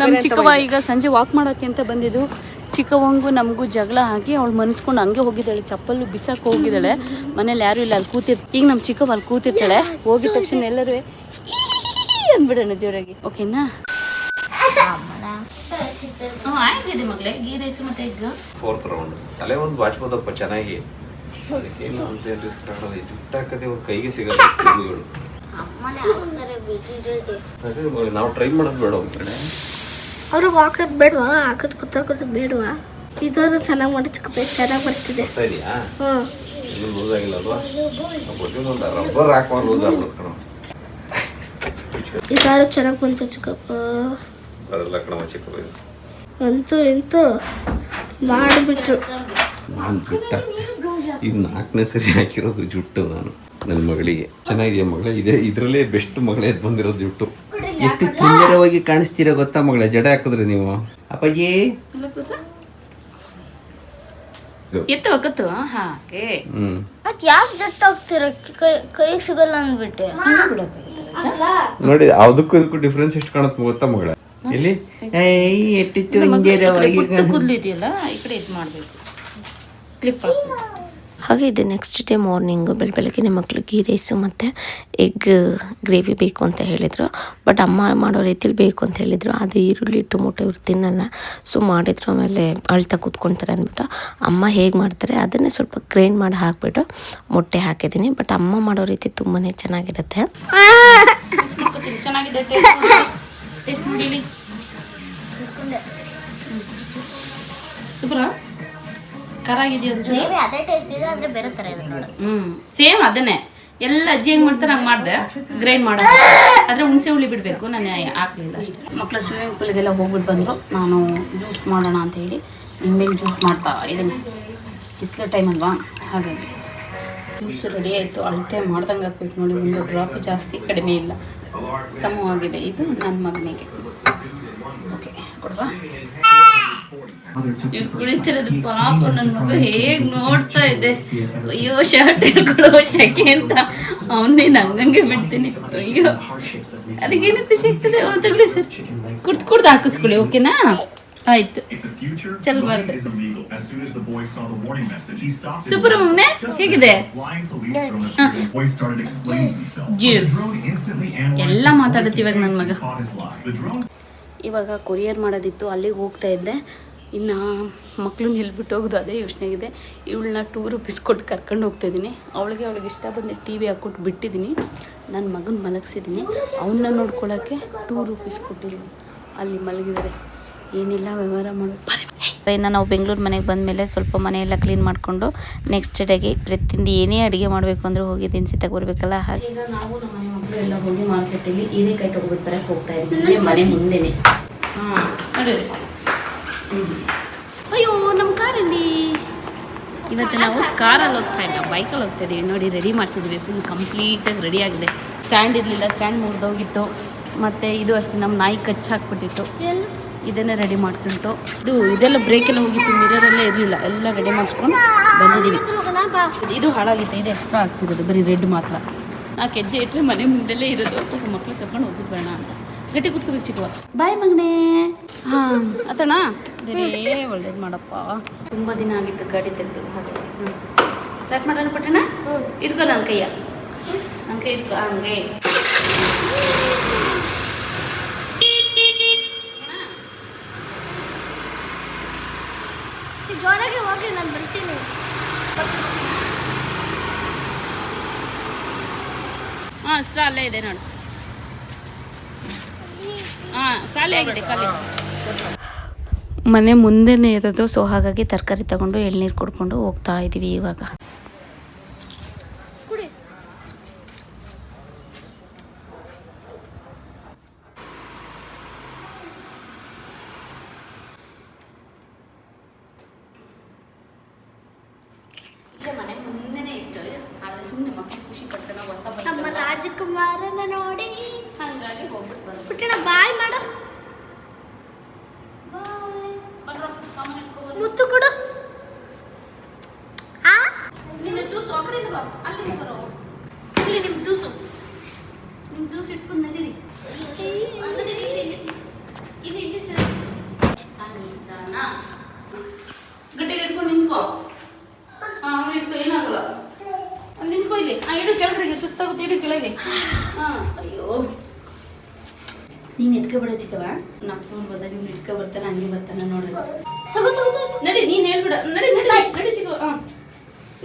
ನಮ್ಮ ಚಿಕ್ಕವ್ವ ಈಗ ಸಂಜೆ ವಾಕ್ ಮಾಡೋಕ್ಕೆ ಅಂತ ಬಂದಿದ್ದು. ಚಿಕ್ಕವಂಗೂ ನಮಗೂ ಜಗಳ ಆಗಿ ಅವಳು ಮನ್ಸ್ಕೊಂಡು ಹಂಗೆ ಹೋಗಿದ್ದಾಳೆ, ಚಪ್ಪಲು ಬಿಸಾಕ್ ಹೋಗಿದ್ದಾಳೆ. ಮನೇಲಿ ಯಾರು ಇಲ್ಲ, ಅಲ್ಲಿ ಈಗ ನಮ್ಮ ಚಿಕ್ಕವ್ವ ಅಲ್ಲಿ ಕೂತಿರ್ತಾಳೆ. ಹೋಗಿದ ತಕ್ಷಣ ಎಲ್ಲರೂ ಅಂದ್ಬಿಡೋಣ ಜೋರಾಗಿ, ಓಕೆನಾ? ಆಗಿದೆ ಮಗಳೇ, ಗೀ ರೈಸ್ ಮತ್ತೆ ಎಗ್. 4th ರೌಂಡ್ ತಲೆ ಒಂದು ಬಾಚ್ಬೋದಪ್ಪ ಚೆನ್ನಾಗಿ. ಅದಕ್ಕೇನು ಅಂತ ರಿಸ್ಕ್ ಮಾಡೋದು, ಜುಟ್ಟಾಕದೆ ಒಂದು ಕೈಗೆ ಸಿಗಲ್ಲ. ನಾವು ಟ್ರೈ ಮಾಡೋದು ಬೇಡ ಒಂದು ಕಡೆ. ಅವ್ರಿಗೆ ಹಾಕೋದು ಬೇಡವಾ? ಹಾಕೋದು ಕೂತಾಕೋದು ಬೇಡವಾ? ಇದಾದ್ರೂ ಚೆನ್ನಾಗಿ ಮಾಡಿ ಚಿಕ್ಕಬೇಕು, ಚೆನ್ನಾಗಿ ಬರ್ತಿದೆ. ಇದೆಯಾ? ಇದು ಲೂಸ್ ಆಗಿಲ್ಲ ಅಲ್ವಾ? ಒಂದು ರಬ್ಬರ್ ಹಾಕುವ ಲೂಸ್ ಆಗ್ಬಿಡುತ್ತೆ ಕಣ. ಇದಾದ್ರೂ ಚೆನ್ನಾಗಿ ಬಂತು ಚಿಕ್ಕಪ್ಪ. ಬರಲ್ಲ ಕಣವ ಚಿಕ್ಕಪ್ಪ. ಅಂತೂ ಇಂತೂ ಮಾಡಿಬಿಟ್ರು. ನಾನು ಜುಟ್ಟ ಈಗ 4ನೇ ಸರಿ ಹಾಕಿರೋದು ಜುಟ್ಟು ನಾನು ನನ್ನ ಮಗಳಿಗೆ. ಚೆನ್ನಾಗಿದೆಯಾ ಮಗಳೇ? ಇದರಲ್ಲೇ ಬೆಸ್ಟ್ ಮಗಳೇ ಬಂದಿರೋದು ಜುಟ್ಟು. ಎಷ್ಟು ಸುಂದರವಾಗಿ ಕಾಣಿಸ್ತೀರಾ ಗೊತ್ತಾ ಮಗಳೇ, ಜಡ ಹಾಕಿದ್ರೆ ನೀವು. ಅಪ್ಪಾಜಿ ಎತ್ತು ಹಾಗೆ ಯಾಕೆ ಜಟ್ಟು ಹೋಗ್ತೀರ? ಕೈಗೆ ಸಿಗಲ್ಲ ಅಂದ್ಬಿಟ್ಟೆ. ನೋಡಿ ಅದಕ್ಕೂ ಇದಕ್ಕೂ ಡಿಫ್ರೆನ್ಸ್ ಎಷ್ಟು ಕಾಣುತ್ತೆ ಗೊತ್ತಾ ಮಗಳೇ? ಇಲ್ಲಿ ಕೂದಲಿದೆಯಲ್ಲ, ಈ ಕಡೆ ಇದು ಮಾಡಬೇಕು, ಕ್ಲಿಪ್. ಹಾಗೆ ಇದೆ ನೆಕ್ಸ್ಟ್ ಡೇ ಮಾರ್ನಿಂಗು ಬೆಳಗ್ಗೆ ಮಕ್ಕಳು ಗೀ ರೈಸು ಮತ್ತು ಎಗ್ ಗ್ರೇವಿ ಬೇಕು ಅಂತ ಹೇಳಿದರು. ಬಟ್ ಅಮ್ಮ ಮಾಡೋ ರೀತಿಲಿ ಬೇಕು ಅಂತ ಹೇಳಿದರು. ಅದು ಈರುಳ್ಳಿ ಟೊಮೊಟೊ ಇವ್ರು ತಿನ್ನಲ್ಲ, ಸೊ ಮಾಡಿದ್ರು. ಆಮೇಲೆ ಅಳ್ತಾ ಕೂತ್ಕೊಳ್ತಾರೆ ಅಂದ್ಬಿಟ್ಟು ಅಮ್ಮ ಹೇಗೆ ಮಾಡ್ತಾರೆ ಅದನ್ನೇ ಸ್ವಲ್ಪ ಗ್ರೈಂಡ್ ಮಾಡಿ ಹಾಕಿಬಿಟ್ಟು ಮೊಟ್ಟೆ ಹಾಕಿದ್ದೀನಿ. ಬಟ್ ಅಮ್ಮ ಮಾಡೋ ರೀತಿ ತುಂಬಾ ಚೆನ್ನಾಗಿರುತ್ತೆ. ಚೆನ್ನಾಗಿದೆ ಟೇಸ್ಟ್ ನೋಡಿ. ಸೂಪರಾ? ಖಾರ ಆಗಿದೆಯಾ? ಅದೇ ಟೇಸ್ಟ್ ಇದೆ, ಆದರೆ ಬೇರೆ ಥರ ಇದೆ ನೋಡಿ. ಸೇಮ್ ಅದನ್ನೇ ಎಲ್ಲ ಅಜ್ಜಿ ಹೆಂಗೆ ಮಾಡ್ತಾರೆ ಹಂಗೆ ಮಾಡಿದೆ, ಗ್ರೈಂಡ್ ಮಾಡೋ. ಆದರೆ ಹುಣಸೆ ಹುಳಿ ಬಿಡಬೇಕು, ನಾನು ಹಾಕಲಿಲ್ಲ ಅಷ್ಟೇ. ಮಕ್ಕಳು ಸ್ವಿಮ್ಮಿಂಗ್ ಪೂಲಿಗೆಲ್ಲ ಹೋಗ್ಬಿಟ್ಟು ಬಂದರು. ನಾನು ಜ್ಯೂಸ್ ಮಾಡೋಣ ಅಂತ ಹೇಳಿ ನಿಂಬೆಹಣ್ಣು ಜ್ಯೂಸ್ ಮಾಡ್ತಾ ಇದ್ದೀನಿ. ಬಿಸಿಲು ಟೈಮ್ ಅಲ್ವಾ, ಹಾಗಾಗಿ ಜ್ಯೂಸ್ ರೆಡಿ ಆಯಿತು. ಅಳತೆ ಮಾಡ್ದಂಗೆ ಹಾಕ್ಬೇಕು ನೋಡಿ, ಒಂದು ಡ್ರಾಪ್ ಜಾಸ್ತಿ ಕಡಿಮೆ ಇಲ್ಲ, ಸಮವಾಗಿದೆ. ಇದು ನನ್ನ ಮಗನಿಗೆ. ಓಕೆ ಕೊಡ್ವಾ? ಕುಳಿತಿರೋದು ಪಾಪ ನನ್ನ ಮಗ ಹೇಗ್ ನೋಡ್ತಾ ಇದೆ. ಅಯ್ಯೋ ಶರ್ಟ್ ಹೇಳ್ಕೊಡೋ ಶಕೆ ಅಂತ ಅವನೇನು ಹಂಗಂಗೆ ಬಿಡ್ತೀನಿ. ಅಯ್ಯೋ ಅದಕ್ಕೇನು ಖುಷಿ ಆಗ್ತದೆ. ತಗೊಳ್ಳಿ ಸರ್, ಕುಡ್ದು ಹಾಕಿಸ್ಕೊಳ್ಳಿ, ಓಕೆನಾ? ಆಯ್ತು, ಚಲ್ಬಾರ್ದು. ಸೂಪರ್ ಮಮ್ಮನೆ, ಹೇಗಿದೆ ಜ್ಯೂಸ್? ಎಲ್ಲ ಮಾತಾಡುತ್ತೆ ಇವಾಗ ನನ್ನ ಮಗ. ಇವಾಗ ಕೊರಿಯರ್ ಮಾಡೋದಿತ್ತು, ಅಲ್ಲಿಗೆ ಹೋಗ್ತಾ ಇದ್ದೆ. ಇನ್ನು ಮಕ್ಕಳನ್ನ ಹೇಳ್ಬಿಟ್ಟು ಹೋಗೋದು ಅದೇ ಯೋಚನೆ ಆಗಿದೆ. ಇವಳನ್ನ 2 ರೂಪೀಸ್ ಕೊಟ್ಟು ಕರ್ಕೊಂಡು ಹೋಗ್ತಾಯಿದ್ದೀನಿ. ಅವಳಿಗೆ ಇಷ್ಟ ಬಂದು TV ಹಾಕ್ಕೊಟ್ಟು ಬಿಟ್ಟಿದ್ದೀನಿ. ನನ್ನ ಮಗನ ಮಲಗಿಸಿದ್ದೀನಿ. ಅವನ್ನ ನೋಡ್ಕೊಳ್ಳೋಕ್ಕೆ 2 ರೂಪೀಸ್ ಕೊಟ್ಟಿದ್ದೀನಿ. ಅಲ್ಲಿ ಮಲಗಿದ್ದಾರೆ, ಏನಿಲ್ಲ ವ್ಯವಹಾರ ಮಾಡೋದು. ಇನ್ನು ನಾವು ಬೆಂಗಳೂರು ಮನೆಗೆ ಬಂದಮೇಲೆ ಸ್ವಲ್ಪ ಮನೆಯೆಲ್ಲ ಕ್ಲೀನ್ ಮಾಡಿಕೊಂಡು ನೆಕ್ಸ್ಟ್ ಡೇಗೆ ಪ್ರತಿಯೊಂದು ಏನೇ ಅಡುಗೆ ಮಾಡಬೇಕು ಅಂದರೆ ಹೋಗಿ ದಿನಸಿ ತಗೊಬರ್ಬೇಕಲ್ಲ. ಹಾಗೆ ಈಗ ನಾವು ನಮ್ಮ ಮನೆ ಮಕ್ಕಳು ಎಲ್ಲ ಹೋಗಿ ಮಾರ್ಕೆಟಲ್ಲಿ ಹೀರೆಕಾಯಿ ತೊಗೊಬಿಟ್ಟು ಬರೋಕ್ಕೆ ಹೋಗ್ತಾ ಇದ್ದೀವಿ, ಮನೆ ಮುಂದೆನೇ. ನೋಡಿ, ಅಯ್ಯೋ ನಮ್ಮ ಕಾರಲ್ಲಿ ಇವತ್ತು ನಾವು ಕಾರಲ್ಲಿ ಹೋಗ್ತಾ ಇಲ್ಲ, ಬೈಕಲ್ಲಿ ಹೋಗ್ತಾ ಇದ್ದೀವಿ. ನೋಡಿ ರೆಡಿ ಮಾಡಿಸಿದ್ವಿ, ಫುಲ್ ಕಂಪ್ಲೀಟಾಗಿ ರೆಡಿ ಆಗಿದೆ. ಸ್ಟ್ಯಾಂಡ್ ಇರಲಿಲ್ಲ, ಸ್ಟ್ಯಾಂಡ್ ಮುರಿದೋಗಿತ್ತು. ಮತ್ತು ಇದು ಅಷ್ಟೇ, ನಮ್ಮ ನಾಯಿ ಕಚ್ಚಿ ಹಾಕ್ಬಿಟ್ಟಿತ್ತು. ಇದನ್ನೇ ರೆಡಿ ಮಾಡಿಸ್ಬಿಟ್ಟು ಇದೆಲ್ಲ ಬ್ರೇಕೆಲ್ಲ ಹೋಗಿತ್ತು, ಮಿರರಲ್ಲೇ ಇರಲಿಲ್ಲ, ಎಲ್ಲ ರೆಡಿ ಮಾಡಿಸ್ಕೊಂಡು ಬಂದಿದ್ದೀವಿ. ಇದು ಹಾಳಾಗಿತ್ತು, ಇದು ಎಕ್ಸ್ಟ್ರಾ ಹಾಕ್ಸಿರೋದು, ಬರೀ ರೆಡ್ ಮಾತ್ರ. 4 ಹೆಜ್ಜೆ ಇಟ್ಟರೆ ಮನೆ ಮುಂದೆಲ್ಲೇ ಇರೋದು. ಮಕ್ಕಳು ಕರ್ಕೊಂಡು ಹೋಗ್ಬಿಟ್ಟು ಬೇಡ ಅಂತ ಗಟ್ಟಿ ಕೂತ್ಕೋಬೇಕು ಚಿಕ್ಕವ. ಬಾಯ್ ಮಗನೇ. ಹಾಂ ಅತಣ ಅದೇ ಒಳ್ಳೇದು ಮಾಡಪ್ಪ. ತುಂಬ ದಿನ ಆಗಿತ್ತು ಗಾಡಿ ತೆಗೆದು. ಹಾಗಾಗಿ ಸ್ಟಾರ್ಟ್ ಮಾಡೋಣ ಪಟ್ಟಣ. ಇಟ್ಕೋ ನನ್ನ ಕೈ ಇಟ್ಕೋ ಹಂಗೆ. ಜೋರಾಗಿ ಹೋಗಿ, ನಾನು ಬರ್ತೀನಿ. ಹಾಂ ಸ್ಟ್ರಾ ಅಲ್ಲೇ ಇದೆ ನೋಡು. ಹಾಂ ಖಾಲಿ ಆಗಿದೆ, ಖಾಲಿ. ಮನೆ ಮುಂದೆನೇ ಇರೋದು, ಸೊ ಹಾಗಾಗಿ ತರಕಾರಿ ತಗೊಂಡು ಎಳ್ನೀರು ಕುಡ್ಕೊಂಡು ಹೋಗ್ತಾ ಇದ್ದೀವಿ ಇವಾಗ. ಮನೆ ಮುಂದೆನೇ ಇತ್ತು, ಆದರೆ ಸುಮ್ಮನೆ ಮಕ್ಕಳು ಖುಷಿ ಪಡಿಸೋಣ, ಹೊಸ ನಮ್ಮ ರಾಜಕುಮಾರನ ನೋಡಿ ಹಾಗಾಗಿ ಹೋಗ್ಬಿಟ್ಟು ಬಂದು. ಪುಟ್ಟಣ ಬಾಯ್ ಮಾಡು, ಮುತ್ತು ಕೊಡು. ನಿನ್ನ ದೂಸು ಆ ಕಡೆಯಿಂದ ಬಾ, ಅಲ್ಲಿಂದ ಬರೋ. ಇಲ್ಲಿ ನಿಮ್ಮ ದೂಸು ಇಟ್ಕೊಂಡು ನಡೀರಿ. ಇಲ್ಲಿ ಗಟ್ಟಿಗೆ ಇಟ್ಕೊಂಡು ನಿಂತ್ಕೋ. ಹಂಗೆ ಇಟ್ಕೋ, ಏನಾಗಲ್ಲ. ಅಲ್ಲಿ ನಿಂತ್ಕೋ ಇಲ್ಲಿ. ಇಡು ಕೆಳಗಡೆಗೆ, ಸುಸ್ತಾಗುತ್ತೆ, ಇಡು ಕೆಳಗೆ. ಅಯ್ಯೋ ನೀನು ಎತ್ಕೊಬೇಡ ಚಿಕ್ಕವ. ನಾ ಫೋನ್ ಬಂದಾಗ ಇವ್ನು ಇಟ್ಕೊ ಬರ್ತಾನೆ, ಹಂಗೆ ಬರ್ತಾನೆ ನೋಡ್ರಿ. ನಡಿ, ನೀನು ಹೇಳ್ಬಿಡ. ನಡಿ ನಡಿ ನಡಿ ಚಿಕ್ಕವ.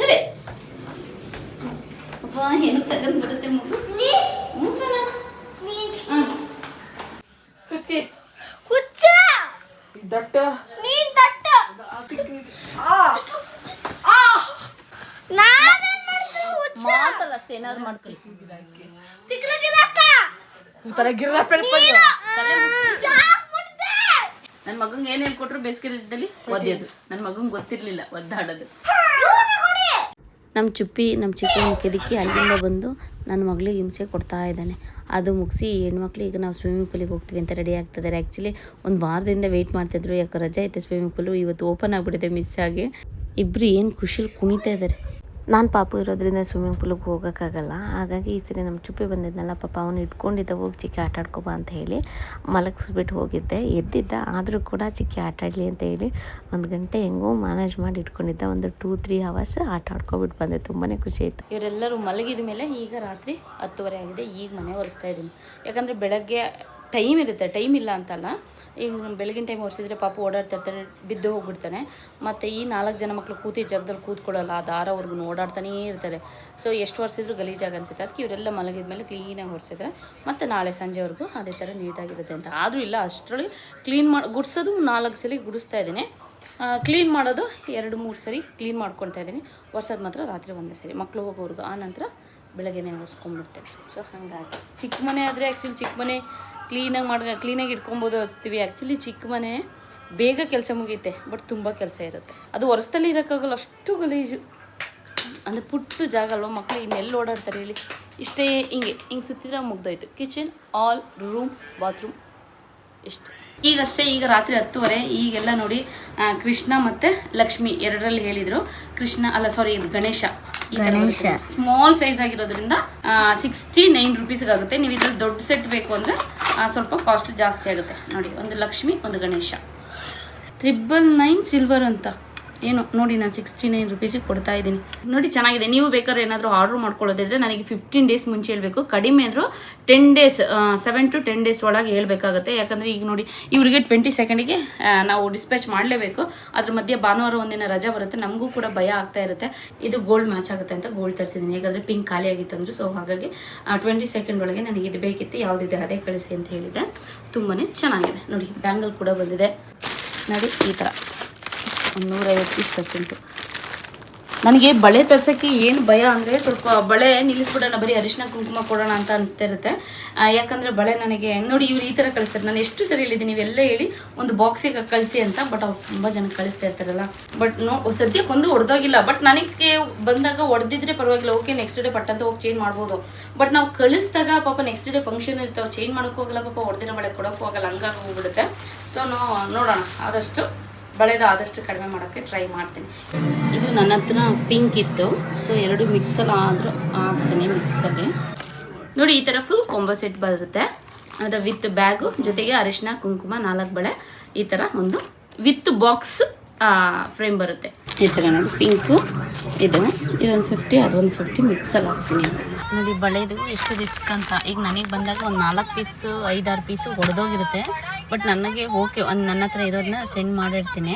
ನಡಿ. ಅಪ್ಪ ಏನು ತಗೊಂಡು ಬರುತ್ತೆ ಮಗು. ಮುಖನ ಹುಚ್ಚಿ ಹುಚ್ಚ ದಟ್ಟ ನೀನ್ ದಟ್ಟ ಮಾತಲ್ಲ ಅಷ್ಟೇ, ಏನಾದ್ರು ಮಾಡ್ಕೊಳ್ಳಿ. ನನ್ನ ಮಗಂಗೆ ಏನ್ ಹೇಳ್ಕೊಟ್ರು ಬೇಸಿಗೆ ರಜದಲ್ಲಿ ಒದ್ದೆಯೋದು. ನನ್ನ ಮಗಂಗೆ ಗೊತ್ತಿರ್ಲಿಲ್ಲ ಒದ್ದಾಡೋದು. ನಮ್ಮ ಚುಪ್ಪಿ ನಮ್ಮ ಚಿಕ್ಕ ಕೆದಕಿ ಅಲ್ಲಿಂದ ಬಂದು ನನ್ನ ಮಗಳಿಗೆ ಹಿಂಸೆ ಕೊಡ್ತಾ ಇದ್ದಾನೆ. ಅದು ಮುಗಿಸಿ ಹೆಣ್ಮಕ್ಳು ಈಗ ನಾವು ಸ್ವಿಮ್ಮಿಂಗ್ ಪೂಲಿಗೆ ಹೋಗ್ತೀವಿ ಅಂತ ರೆಡಿ ಆಗ್ತಿದ್ದಾರೆ. ಆ್ಯಕ್ಚುಲಿ ಒಂದು ವಾರದಿಂದ ವೆಯ್ಟ್ ಮಾಡ್ತಿದ್ರು, ಯಾಕೆ ರಜೆ ಐತೆ ಸ್ವಿಮ್ಮಿಂಗ್ ಪೂಲು. ಇವತ್ತು ಓಪನ್ ಆಗಿಬಿಟ್ಟಿದೆ ಮಿಸ್ ಆಗಿ. ಇಬ್ಬರು ಏನು ಖುಷಿಲಿ ಕುಣಿತಾ ಇದ್ದಾರೆ. ನಾನು ಪಾಪು ಇರೋದ್ರಿಂದ ಸ್ವಿಮ್ಮಿಂಗ್ ಪೂಲಿಗೆ ಹೋಗೋಕ್ಕಾಗಲ್ಲ. ಹಾಗಾಗಿ ಈ ಸರಿ ನಮ್ಮ ಚುಪ್ಪಿ ಬಂದಿದ್ನಲ್ಲ, ಪಾಪ ಅವನು ಇಟ್ಕೊಂಡಿದ್ದ, ಹೋಗಿ ಚಿಕ್ಕಿ ಆಟ ಆಡ್ಕೊಬಾ ಅಂತ ಹೇಳಿ ಮಲಗಿಸ್ಬಿಟ್ಟು ಹೋಗಿದ್ದೆ. ಎದ್ದಿದ್ದ, ಆದರೂ ಕೂಡ ಚಿಕ್ಕಿ ಆಟ ಆಡಲಿ ಅಂತ ಹೇಳಿ 1 ಗಂಟೆ ಹೆಂಗೋ ಮ್ಯಾನೇಜ್ ಮಾಡಿ ಇಟ್ಕೊಂಡಿದ್ದ. ಒಂದು 2-3 ಅವರ್ಸ್ ಆಟ ಆಡ್ಕೊಬಿಟ್ಟು ಬಂದೆ. ತುಂಬಾ ಖುಷಿ ಆಯಿತು. ಇವರೆಲ್ಲರೂ ಮಲಗಿದ ಮೇಲೆ ಈಗ ರಾತ್ರಿ 10:30 ಆಗಿದೆ. ಈಗ ಮನೆ ಒರೆಸ್ತಾ ಇದ್ದೀನಿ. ಯಾಕಂದರೆ ಬೆಳಗ್ಗೆ ಟೈಮ್ ಇರುತ್ತೆ, ಟೈಮ್ ಇಲ್ಲ ಅಂತಲ್ಲ. ಈಗ ಬೆಳಗಿನ ಟೈಮ್ ಒರೆಸಿದ್ರೆ ಪಾಪ ಓಡಾಡ್ತಿರ್ತಾನೆ, ಬಿದ್ದು ಹೋಗ್ಬಿಡ್ತಾನೆ. ಮತ್ತು ಈ 4 ಜನ ಮಕ್ಕಳು ಕೂತಿ ಜಾಗದಲ್ಲಿ ಕೂತ್ಕೊಳ್ಳಲ್ಲ, ಆ ದಾರವರೆಗೂ ಓಡಾಡ್ತಾನೇ ಇರ್ತಾರೆ. ಸೊ ಎಷ್ಟು ಒರೆಸಿದ್ರು ಗಲೀಜಾಗಿ ಅನಿಸುತ್ತೆ. ಅದಕ್ಕೆ ಇವರೆಲ್ಲ ಮಲಗಿದ ಮೇಲೆ ಕ್ಲೀನಾಗಿ ಒರೆಸಿದ್ರೆ ಮತ್ತು ನಾಳೆ ಸಂಜೆವರೆಗೂ ಅದೇ ಥರ ನೀಟಾಗಿರುತ್ತೆ ಅಂತ. ಆದರೂ ಇಲ್ಲ, ಅಷ್ಟರೊಳಗೆ ಕ್ಲೀನ್ ಮಾಡಿ ಗುಡಿಸೋದು 4 ಸಲ ಗುಡಿಸ್ತಾ ಇದ್ದೀನಿ. ಕ್ಲೀನ್ ಮಾಡೋದು 2-3 ಸರಿ ಕ್ಲೀನ್ ಮಾಡ್ಕೊಳ್ತಾ ಇದ್ದೀನಿ. ಒರೆಸೋದು ಮಾತ್ರ ರಾತ್ರಿ 1 ಸರಿ, ಮಕ್ಕಳು ಹೋಗೋವ್ರಿಗೂ. ಆ ನಂತರ ಬೆಳಗ್ಗೆನೇ ಒರೆಸ್ಕೊಂಡ್ಬಿಡ್ತೇನೆ. ಸೊ ಹಾಗಾಗಿ ಚಿಕ್ಕ ಮನೆ ಆದರೆ ಆ್ಯಕ್ಚುಲಿ ಚಿಕ್ಕ ಮನೆ ಕ್ಲೀನಾಗಿ ಇಟ್ಕೊಬೋದು ಹೋಗ್ತೀವಿ. ಆ್ಯಕ್ಚುಲಿ ಚಿಕ್ಕ ಮನೆ ಬೇಗ ಕೆಲಸ ಮುಗಿಯುತ್ತೆ, ಬಟ್ ತುಂಬ ಕೆಲಸ ಇರುತ್ತೆ. ಅದು ಹೊರಸ್ತಲ್ಲಿ ಇರೋಕ್ಕಾಗಲ್ಲ, ಅಷ್ಟು ಗಲೀಜು. ಅಂದರೆ ಪುಟ್ಟು ಜಾಗ ಅಲ್ವ, ಮಕ್ಕಳು ಇನ್ನೆಲ್ಲಿ ಓಡಾಡ್ತಾರೆ ಹೇಳಿ. ಇಷ್ಟೇ ಹಿಂಗೆ ಸುತ್ತಿದ್ರೆ ಮುಗ್ದೋಯ್ತು. ಕಿಚನ್, ಆಲ್ ರೂಮ್, ಬಾತ್ರೂಮ್ ಇಷ್ಟು. ಈಗಷ್ಟೇ, ಈಗ ರಾತ್ರಿ 10:30. ಈಗೆಲ್ಲ ನೋಡಿ ಕೃಷ್ಣ ಮತ್ತು ಲಕ್ಷ್ಮಿ ಎರಡರಲ್ಲಿ ಹೇಳಿದರು. ಇದು ಗಣೇಶ. ಈ ಥರ ಸ್ಮಾಲ್ ಸೈಜ್ ಆಗಿರೋದ್ರಿಂದ 69 ರುಪೀಸ್ಗಾಗುತ್ತೆ. ನೀವು ಇದ್ರಲ್ಲಿ ದೊಡ್ಡ ಸೆಟ್ ಬೇಕು ಅಂದರೆ ಸ್ವಲ್ಪ ಕಾಸ್ಟ್ ಜಾಸ್ತಿ ಆಗುತ್ತೆ. ನೋಡಿ, ಒಂದು ಲಕ್ಷ್ಮಿ, ಒಂದು ಗಣೇಶ. 999 ಸಿಲ್ವರ್ ಅಂತ ಏನು ನೋಡಿ, ನಾನು 69 ರುಪೀಸಿಗೆ ಕೊಡ್ತಾ ಇದ್ದೀನಿ. ನೋಡಿ ಚೆನ್ನಾಗಿದೆ. ನೀವು ಬೇಕಾದ್ರೆ ಏನಾದರೂ ಆರ್ಡ್ರ್ ಮಾಡ್ಕೊಳ್ಳೋದಿದ್ರೆ ನನಗೆ 15 ಡೇಸ್ ಮುಂಚೆ ಹೇಳಬೇಕು. ಕಡಿಮೆ ಅಂದರೂ 10 ಡೇಸ್, 7 to 10 ಡೇಸ್ ಒಳಗೆ ಹೇಳಬೇಕಾಗುತ್ತೆ. ಯಾಕಂದರೆ ಈಗ ನೋಡಿ, ಇವರಿಗೆ 22nd ನಾವು ಡಿಸ್ಪ್ಯಾಚ್ ಮಾಡಲೇಬೇಕು. ಅದ್ರ ಮಧ್ಯೆ ಭಾನುವಾರ ಒಂದಿನ ರಜಾ ಬರುತ್ತೆ. ನಮಗೂ ಕೂಡ ಭಯ ಆಗ್ತಾ ಇರುತ್ತೆ. ಇದು ಗೋಲ್ಡ್ ಮ್ಯಾಚ್ ಆಗುತ್ತೆ ಅಂತ ಗೋಲ್ಡ್ ತರಿಸಿದ್ದೀನಿ. ಯಾಕಂದರೆ ಪಿಂಕ್ ಖಾಲಿ ಆಗಿತ್ತು ಅಂದರು. ಸೊ ಹಾಗಾಗಿ 22nd ಒಳಗೆ ನನಗೆ ಇದು ಬೇಕಿತ್ತು. ಯಾವುದಿದೆ ಅದೇ ಕಳಿಸಿ ಅಂತ ಹೇಳಿದೆ. ತುಂಬಾ ಚೆನ್ನಾಗಿದೆ. ನೋಡಿ, ಬ್ಯಾಂಗಲ್ ಕೂಡ ಬಂದಿದೆ. ನೋಡಿ ಈ ಥರ 150 ಪೀಸ್ ತರಿಸಿತ್ತು. ನನಗೆ ಬಳೆ ತರ್ಸೋಕ್ಕೆ ಏನು ಭಯ ಅಂದರೆ, ಸ್ವಲ್ಪ ಬಳೆ ನಿಲ್ಲಿಸ್ಬಿಡೋಣ, ಬರೀ ಅರಿಶಿನ ಕುಂಕುಮ ಕೊಡೋಣ ಅಂತ ಅನಿಸ್ತಾ ಇರುತ್ತೆ. ಯಾಕಂದರೆ ಬಳೆ ನನಗೆ ನೋಡಿ, ಇವ್ರು ಈ ಥರ ಕಳಿಸ್ತಾರೆ. ನಾನು ಎಷ್ಟು ಸರಿ ಹೇಳಿದ್ದೀನಿ, ನೀವೆಲ್ಲ ಹೇಳಿ ಒಂದು ಬಾಕ್ಸಿಗೆ ಕಳಿಸಿ ಅಂತ. ಬಟ್ ಅವ್ರು ತುಂಬ ಜನ ಕಳಿಸ್ತಾ ಇರ್ತಾರಲ್ಲ. ಬಟ್ ಸದ್ಯಕ್ಕೊಂದು ಹೊಡೆದೋಗಿಲ್ಲ. ಬಟ್ ನನಗೆ ಬಂದಾಗ ಹೊಡೆದಿದ್ರೆ ಪರವಾಗಿಲ್ಲ, ಓಕೆ, ನೆಕ್ಸ್ಟ್ ಡೇ ಪಟ್ಟಂತ ಹೋಗಿ ಚೇಂಜ್ ಮಾಡ್ಬೋದು. ಬಟ್ ನಾವು ಕಳಿಸಿದಾಗ ಪಾಪ ನೆಕ್ಸ್ಟ್ ಡೇ ಫಂಕ್ಷನ್ ಇರ್ತಾವೆ, ಚೇಂಜ್ ಮಾಡೋಕ್ಕೂ ಹೋಗಲ್ಲ, ಪಾಪ ಹೊಡೆದಿರೋ ಬಳೆ ಕೊಡೋಕ್ಕೂ ಹೋಗಲ್ಲ, ಹಂಗಾಗಿ ಹೋಗ್ಬಿಡುತ್ತೆ. ಸೊ ನೋಡೋಣ, ಆದಷ್ಟು ಕಡಿಮೆ ಮಾಡೋಕ್ಕೆ ಟ್ರೈ ಮಾಡ್ತೀನಿ. ಇದು ನನ್ನ ಹತ್ರ ಪಿಂಕ್ ಇತ್ತು. ಸೊ 2 ಮಿಕ್ಸಲ್ಲಿ ಆದರೂ ಆಗ್ತೀನಿ. ಮಿಕ್ಸಲ್ಲಿ ನೋಡಿ, ಈ ಥರ ಫುಲ್ ಕಾಂಬೋ ಸೆಟ್ ಬರುತ್ತೆ. ಅಂದರೆ ವಿತ್ ಬ್ಯಾಗು ಜೊತೆಗೆ ಅರಿಶಿನ ಕುಂಕುಮ 4 ಬಳೆ, ಈ ಥರ ಒಂದು ವಿತ್ ಬಾಕ್ಸ್ ಫ್ರೇಮ್ ಬರುತ್ತೆ. ಈ ಥರ ನೋಡಿ, ಪಿಂಕು ಇದೊಂದು 50, ಅದೊಂದು 50 ಮಿಕ್ಸಲ್ಲಿ ಹಾಕ್ತೀನಿ. ನೋಡಿ, ಬಳೆದು ಎಷ್ಟು ರಿಸ್ಕ್ ಅಂತ. ಈಗ ನನಗೆ ಬಂದಾಗ ಒಂದು 4 ಪೀಸು 5-6 ಪೀಸು ಹೊಡೆದೋಗಿರುತ್ತೆ. ಬಟ್ ನನಗೆ ಓಕೆ, ನನ್ನ ಹತ್ರ ಇರೋದನ್ನ ಸೆಂಡ್ ಮಾಡಿರ್ತೀನಿ.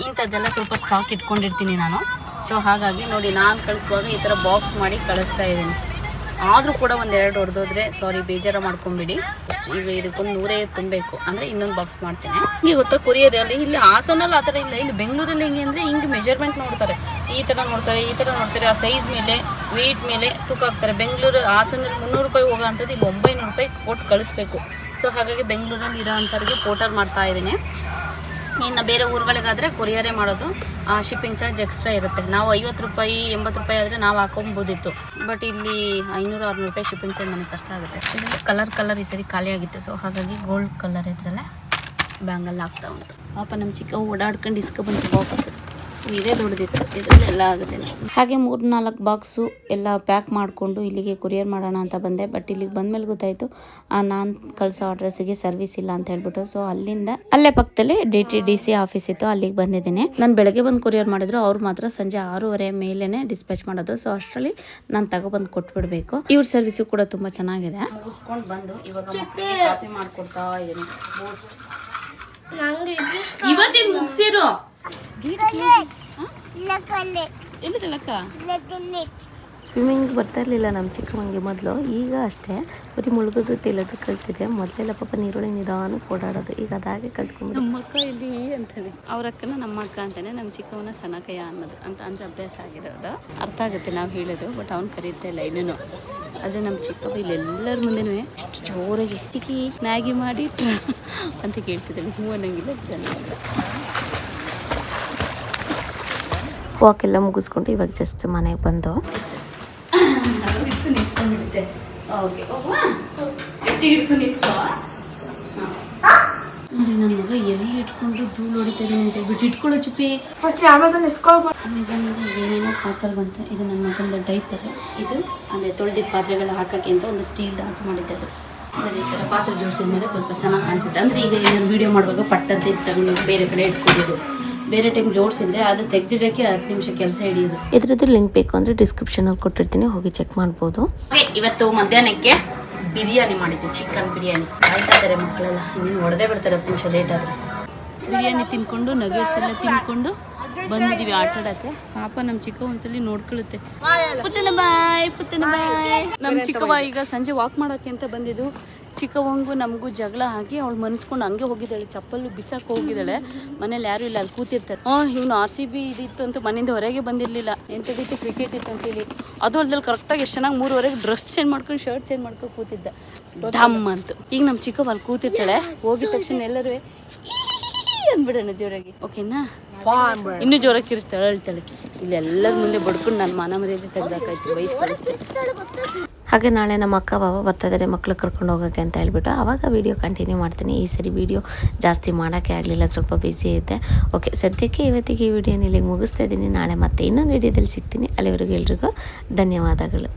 ಇಂಥದ್ದೆಲ್ಲ ಸ್ವಲ್ಪ ಸ್ಟಾಕ್ ಇಟ್ಕೊಂಡಿರ್ತೀನಿ ನಾನು. ಸೊ ಹಾಗಾಗಿ ನೋಡಿ, ನಾನು ಕಳಿಸುವಾಗ ಈ ಥರ ಬಾಕ್ಸ್ ಮಾಡಿ ಕಳಿಸ್ತಾ ಇದ್ದೀನಿ. ಆದರೂ ಕೂಡ 1-2 ಹೊಡೆದೋದ್ರೆ ಸಾರಿ, ಬೇಜಾರು ಮಾಡ್ಕೊಂಬಿಡಿ. ಈಗ ಇದಕ್ಕೊಂದು 150 ತುಂಬಬೇಕು ಅಂದರೆ ಇನ್ನೊಂದು ಬಾಕ್ಸ್ ಮಾಡ್ತೀನಿ. ಹಿಂಗೆ ಗೊತ್ತಾ, ಕೊರಿಯರಲ್ಲಿ ಇಲ್ಲಿ ಹಾಸನಲ್ಲಿ ಆ ಥರ ಇಲ್ಲ. ಇಲ್ಲಿ ಬೆಂಗಳೂರಲ್ಲಿ ಹೆಂಗೆ ಅಂದರೆ ಹಿಂಗೆ ಮೆಜರ್ಮೆಂಟ್ ನೋಡ್ತಾರೆ, ಈ ಥರ ನೋಡ್ತಾರೆ. ಆ ಸೈಜ್ ಮೇಲೆ, ವೆಯ್ಟ್ ಮೇಲೆ ತೂಕ ಹಾಕ್ತಾರೆ. ಹಾಸನಲ್ಲಿ 300 ರೂಪಾಯಿ ಹೋಗೋ ಅಂಥದ್ದು ಇಲ್ಲಿ 900 ರೂಪಾಯಿ ಕೊಟ್ಟು ಕಳಿಸ್ಬೇಕು. ಸೊ ಹಾಗಾಗಿ ಬೆಂಗಳೂರಲ್ಲಿ ಇರೋ ಅಂಥವ್ರಿಗೆ ಪೋರ್ಟರ್ ಮಾಡ್ತಾ ಇದ್ದೀನಿ. ಇನ್ನು ಬೇರೆ ಊರುಗಳಿಗಾದರೆ ಕೊರಿಯರೇ ಮಾಡೋದು. ಶಿಪ್ಪಿಂಗ್ ಚಾರ್ಜ್ ಎಕ್ಸ್ಟ್ರಾ ಇರುತ್ತೆ. ನಾವು 50 ರೂಪಾಯಿ 80 ರೂಪಾಯಿ ಆದರೆ ನಾವು ಹಾಕೊಬೋದಿತ್ತು. ಬಟ್ ಇಲ್ಲಿ 500-600 ರೂಪಾಯಿ ಶಿಪ್ಪಿಂಗ್ ಚಾರ್ಜ್ ನನಗೆ ಕಷ್ಟ ಆಗುತ್ತೆ. ಇದು ಕಲರ್ ಈ ಸರಿ ಖಾಲಿ ಆಗಿತ್ತು. ಸೊ ಹಾಗಾಗಿ ಗೋಲ್ಡ್ ಕಲರ್ ಇದ್ರಲ್ಲೇ ಬ್ಯಾಂಗಲ್ ಹಾಕ್ತಾ ಉಂಟು. ಪಾಪ ನಮ್ಮ ಚಿಕ್ಕ ಓಡಾಡ್ಕೊಂಡು ಬಂತು ಬಾಕ್ಸ್. ಇದೇ ದೊಡ್ಡದಿತ್ತು, ಇದರಲ್ಲೆಲ್ಲ ಆಗೋದಿಲ್ಲ. ಹಾಗೆ 3-4 ಬಾಕ್ಸು ಎಲ್ಲ ಪ್ಯಾಕ್ ಮಾಡಿಕೊಂಡು ಇಲ್ಲಿಗೆ ಕೊರಿಯರ್ ಮಾಡೋಣ ಅಂತ ಬಂದೆ. ಬಟ್ ಇಲ್ಲಿಗೆ ಬಂದಮೇಲೆ ಗೊತ್ತಾಯಿತು ನಾನು ಕಳಿಸೋ ಅಡ್ರೆಸ್ಸಿಗೆ ಸರ್ವಿಸ್ ಇಲ್ಲ ಅಂತ ಹೇಳ್ಬಿಟ್ಟು. ಸೊ ಅಲ್ಲೇ ಪಕ್ಕದಲ್ಲಿ DTDC ಆಫೀಸ್ ಇತ್ತು, ಅಲ್ಲಿಗೆ ಬಂದಿದ್ದೀನಿ. ನಾನು ಬೆಳಗ್ಗೆ ಬಂದು ಕೊರಿಯರ್ ಮಾಡಿದ್ರು, ಅವ್ರು ಮಾತ್ರ ಸಂಜೆ 6:30 ಮೇಲೇ ಡಿಸ್ಪ್ಯಾಚ್ ಮಾಡೋದು. ಸೊ ಅಷ್ಟರಲ್ಲಿ ನಾನು ತಗೊಬಂದು ಕೊಟ್ಬಿಡ್ಬೇಕು. ಇವ್ರ ಸರ್ವಿಸು ಕೂಡ ತುಂಬ ಚೆನ್ನಾಗಿದೆ. ಮುಗಿಸ್ಕೊಂಡು ಬಂದು ಇವಾಗ ಕಾಫಿ ಮಾಡಿಕೊಡ್ತಾ ಇದ್ದೀನಿ. ಇವತ್ತಿನ ಮುಗಿಸಿರು ಸ್ವಿಮ್ಮಿಂಗ್ ಬರ್ತಾ ಇರಲಿಲ್ಲ ನಮ್ಮ ಚಿಕ್ಕಮ್ಮಂಗೆ ಮೊದಲು. ಈಗ ಅಷ್ಟೇ ಬರೀ ಮುಳುಗೋದು ತೇಲೋದು ಕಲ್ತಿದೆ. ಮೊದಲೆಲ್ಲ ಪಾಪ ನೀರೊಳಗೆ ನಿಧಾನಕ್ಕೆ ಓಡಾಡೋದು, ಈಗ ಅದಾಗೆ ಕಲ್ತ್ಕೊಂಡು. ನಮ್ಮ ಅಕ್ಕ ಇಲ್ಲಿ ಅಂತಾನೆ, ಅವ್ರ ಅಕ್ಕನ ನಮ್ಮ ಅಕ್ಕ ಅಂತಾನೆ, ನಮ್ಮ ಚಿಕ್ಕವನ ಸಣ್ಣಕಯ್ಯ ಅನ್ನೋದು ಅಂತ ಅಂದ್ರೆ ಅಭ್ಯಾಸ ಆಗಿರೋದು. ಅರ್ಥ ಆಗುತ್ತೆ ನಾವು ಹೇಳೋದು, ಬಟ್ ಅವ್ನು ಕರೀತಾ ಇಲ್ಲ ಇನ್ನೂ. ಆದರೆ ನಮ್ಮ ಚಿಕ್ಕವ ಇಲ್ಲಿ ಎಲ್ಲರ ಮುಂದೆನೂ ಇಷ್ಟು ಜೋರಾಗಿ ಚಿಕ್ಕಿ ಮ್ಯಾಗಿ ಮಾಡಿ ಅಂತ ಕೇಳ್ತಿದ್ದಾಳೆ. ಹೂ ಅನ್ನಂಗಿಲ್ಲ ವಾಕೆಲ್ಲ ಮುಗಿಸ್ಕೊಂಡು ಇವಾಗ ಜಸ್ಟ್ ಮನೆಗೆ ಬಂದು ನೋಡಿ ನನ್ನ ಮಗ ಎಲ್ಲಿ ಇಟ್ಕೊಂಡು ಧೂಳು ಹೊಡಿತಾ ಇದ್ದೀನಿ ಅಂತ ಹೇಳ್ಬಿಟ್ಟು ಇಟ್ಕೊಳ್ಳೋ ಚುಪ್ಪಿ. ಅಮೆಝಾನಿಂದ ಏನೇನೋ ಪಾರ್ಸಲ್ ಬಂತು. ಇದು ನನ್ನ ಮಗಂದು ಡೈಪರ್. ಇದು ಅಂದರೆ ತೊಳೆದಿದ್ದ ಪಾತ್ರೆಗಳು ಹಾಕೋಕ್ಕೆ ಅಂತ ಒಂದು ಸ್ಟೀಲ್ದು ಆರ್ಡರ್ ಮಾಡಿದ್ದೆ. ಅದು ಈ ಥರ ಪಾತ್ರೆ ಜೋಡಿಸಿದ ಮೇಲೆ ಸ್ವಲ್ಪ ಚೆನ್ನಾಗಿ ಕಾಣಿಸುತ್ತೆ. ಅಂದರೆ ಈಗ ಏನಾದ್ರು ವೀಡಿಯೋ ಮಾಡುವಾಗ ಪಟ್ಟಂತೆ ತಗೊಂಡು ಬೇರೆ ಕಡೆ ಇಟ್ಕೊಬೋದು. ಬೇರೆ ಟೈಮ್ ಜೋಡಿಸಿದ್ರೆ ಅದು ತೆಗೆದಿಡೋಕ್ಕೆ 10 ನಿಮಿಷ ಕೆಲಸ ಹಿಡಿಯೋದು. ಇದ್ರದ್ದು ಲಿಂಕ್ ಬೇಕು ಅಂದರೆ ಡಿಸ್ಕ್ರಿಪ್ಷನಲ್ಲಿ ಕೊಟ್ಟಿರ್ತೀನಿ, ಹೋಗಿ ಚೆಕ್ ಮಾಡ್ಬೋದು. ಇವತ್ತು ಮಧ್ಯಾಹ್ನಕ್ಕೆ ಬಿರಿಯಾನಿ ಮಾಡಿದ್ದು, ಚಿಕನ್ ಬಿರಿಯಾನಿ. ಆಯ್ತಾ ಇದ್ದಾರೆ ಮಕ್ಕಳೆಲ್ಲ, ಇನ್ನೇನು ಹೊಡೆದೇ ಬಿಡ್ತಾರೆ 10 ನಿಮಿಷ ಲೇಟ್ ಆದರೆ. ಬಿರಿಯಾನಿ ತಿನ್ಕೊಂಡು ನಗೇಟ್ಸ್ ಎಲ್ಲ ತಿನ್ಕೊಂಡು ಬಂದಿದ್ದೀವಿ ಆಟ ಆಡೋಕ್ಕೆ. ಪಾಪ ನಮ್ಮ ಚಿಕ್ಕ ಒಂದ್ಸಲಿ ನೋಡ್ಕೊಳ್ಳುತ್ತೆ. ಪುಟ್ಟನ ಬಾಯ್. ನಮ್ಮ ಚಿಕ್ಕವ ಈಗ ಸಂಜೆ ವಾಕ್ ಮಾಡೋಕ್ಕೆ ಅಂತ ಬಂದಿದ್ದು. ಚಿಕ್ಕವಂಗೂ ನಮಗೂ ಜಗಳ ಆಗಿ ಅವಳು ಮನ್ಸ್ಕೊಂಡು ಹಂಗೆ ಹೋಗಿದ್ದಾಳೆ, ಚಪ್ಪಲು ಬಿಸಾಕ ಹೋಗಿದ್ದಾಳೆ. ಮನೇಲಿ ಯಾರು ಇಲ್ಲ, ಅಲ್ಲಿ ಕೂತಿರ್ತಾರೆ. ಇವನು RCB ಇದಿತ್ತು ಅಂತ ಮನೆಯಿಂದ ಹೊರಗೆ ಬಂದಿರಲಿಲ್ಲ. ಎಂಥದಿತ್ತು ಕ್ರಿಕೆಟ್ ಇತ್ತು ಅಂತೇಳಿ. ಅದು ಅಲ್ದಲ್ಲಿ ಕರೆಕ್ಟಾಗಿ ಎಷ್ಟು ಚೆನ್ನಾಗಿ 3:30ಗೆ ಡ್ರೆಸ್ ಚೇಂಜ್ ಮಾಡ್ಕೊಂಡು ಶರ್ಟ್ ಚೇಂಜ್ ಮಾಡ್ಕೊಂಡು ಕೂತಿದ್ದ ಢಮ್ ಅಂತ. ಈಗ ನಮ್ಮ ಚಿಕ್ಕವ ಅಲ್ಲಿ ಕೂತಿರ್ತಾಳೆ. ಹೋಗಿದ ತಕ್ಷಣ ಎಲ್ಲರೂ ಅಂದ್ಬಿಡೋಣ ಜೋರಾಗಿ, ಓಕೆನಾ? ಇನ್ನೂ ಜೋರಾಗಿ ಕಿರಿಸ್ತಾಳೆ, ಅಳ್ತಾಳೆ. ಇಲ್ಲಿ ಎಲ್ಲರ ಮುಂದೆ ಬಡ್ಕೊಂಡು ನಾನು ಮಾನ ಮರ್ಯಾದೆ ತೆಗ್ದಾಕಾಯ್ತು, ಬೈಕ್ ಕಳಿಸ್ತೆ. ಹಾಗೆ ನಾಳೆ ನಮ್ಮ ಅಕ್ಕ ಬಾಬಾ ಬರ್ತಾ ಇದ್ದಾರೆ ಮಕ್ಳು ಕರ್ಕೊಂಡು ಹೋಗೋಕ್ಕೆ ಅಂತ ಹೇಳ್ಬಿಟ್ಟು, ಆವಾಗ ವೀಡಿಯೋ ಕಂಟಿನ್ಯೂ ಮಾಡ್ತೀನಿ. ಈ ಸರಿ ವೀಡಿಯೋ ಜಾಸ್ತಿ ಮಾಡೋಕ್ಕೆ ಆಗಲಿಲ್ಲ, ಸ್ವಲ್ಪ ಬ್ಯುಸಿ ಇದ್ದೆ. ಓಕೆ, ಸದ್ಯಕ್ಕೆ ಇವತ್ತಿಗೆ ಈ ವಿಡಿಯೋನ ಇಲ್ಲಿಗೆ ಮುಗಿಸ್ತಾ ಇದ್ದೀನಿ. ನಾಳೆ ಮತ್ತೆ ಇನ್ನೊಂದು ವೀಡಿಯೋದಲ್ಲಿ ಸಿಗ್ತೀನಿ. ಅಲ್ಲಿವರೆಗೂ ಎಲ್ರಿಗೂ ಧನ್ಯವಾದಗಳು.